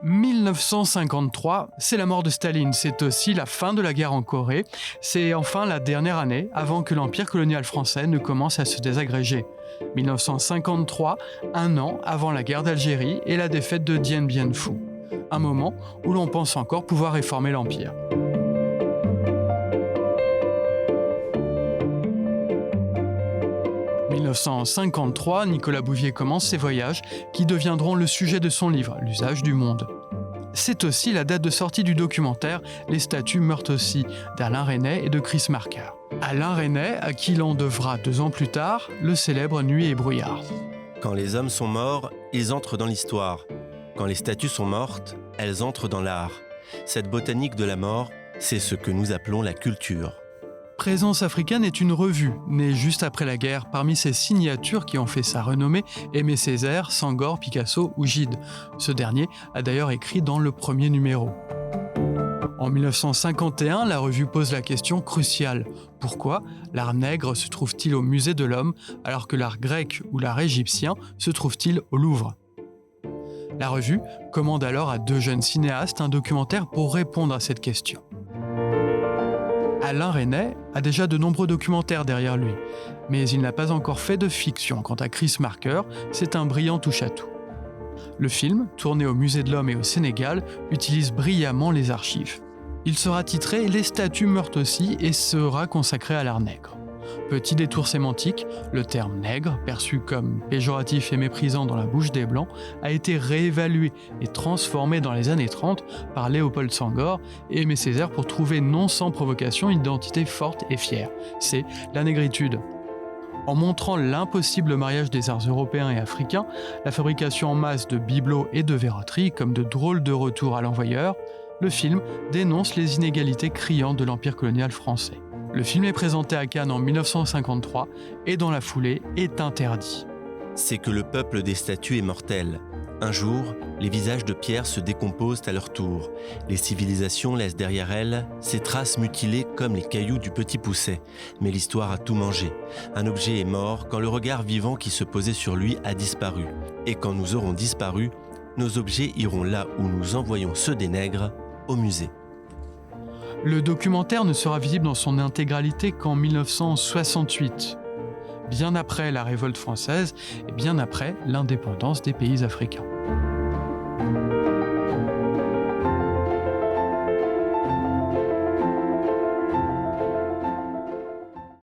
1953, c'est la mort de Staline, c'est aussi la fin de la guerre en Corée, c'est enfin la dernière année avant que l'empire colonial français ne commence à se désagréger. 1953, un an avant la guerre d'Algérie et la défaite de Dien Bien Phu. Un moment où l'on pense encore pouvoir réformer l'empire. En 1953, Nicolas Bouvier commence ses voyages qui deviendront le sujet de son livre, L'usage du monde. C'est aussi la date de sortie du documentaire Les statues meurent aussi, d'Alain Resnais et de Chris Marker. Alain Resnais, à qui l'on devra 2 ans plus tard le célèbre Nuit et brouillard. Quand les hommes sont morts, ils entrent dans l'histoire. Quand les statues sont mortes, elles entrent dans l'art. Cette botanique de la mort, c'est ce que nous appelons la culture. Présence africaine est une revue, née juste après la guerre. Parmi ses signatures qui ont fait sa renommée, Aimé Césaire, Senghor, Picasso ou Gide. Ce dernier a d'ailleurs écrit dans le premier numéro. En 1951, la revue pose la question cruciale. Pourquoi l'art nègre se trouve-t-il au musée de l'homme alors que l'art grec ou l'art égyptien se trouve-t-il au Louvre ? La revue commande alors à 2 jeunes cinéastes un documentaire pour répondre à cette question. Alain Resnais a déjà de nombreux documentaires derrière lui, mais il n'a pas encore fait de fiction. Quant à Chris Marker, c'est un brillant touche-à-tout. Le film, tourné au Musée de l'Homme et au Sénégal, utilise brillamment les archives. Il sera titré « Les statues meurent aussi » et sera consacré à l'art nègre. Petit détour sémantique, le terme « nègre », perçu comme péjoratif et méprisant dans la bouche des Blancs, a été réévalué et transformé dans les années 30 par Léopold Senghor et Aimé Césaire pour trouver non sans provocation une identité forte et fière. C'est la négritude. En montrant l'impossible mariage des arts européens et africains, la fabrication en masse de bibelots et de verroteries comme de drôles de retours à l'envoyeur, le film dénonce les inégalités criantes de l'empire colonial français. Le film est présenté à Cannes en 1953 et dans la foulée est interdit. C'est que le peuple des statues est mortel. Un jour, les visages de pierre se décomposent à leur tour. Les civilisations laissent derrière elles ces traces mutilées comme les cailloux du Petit Poucet. Mais l'histoire a tout mangé. Un objet est mort quand le regard vivant qui se posait sur lui a disparu. Et quand nous aurons disparu, nos objets iront là où nous envoyons ceux des nègres, au musée. Le documentaire ne sera visible dans son intégralité qu'en 1968, bien après la révolte française et bien après l'indépendance des pays africains.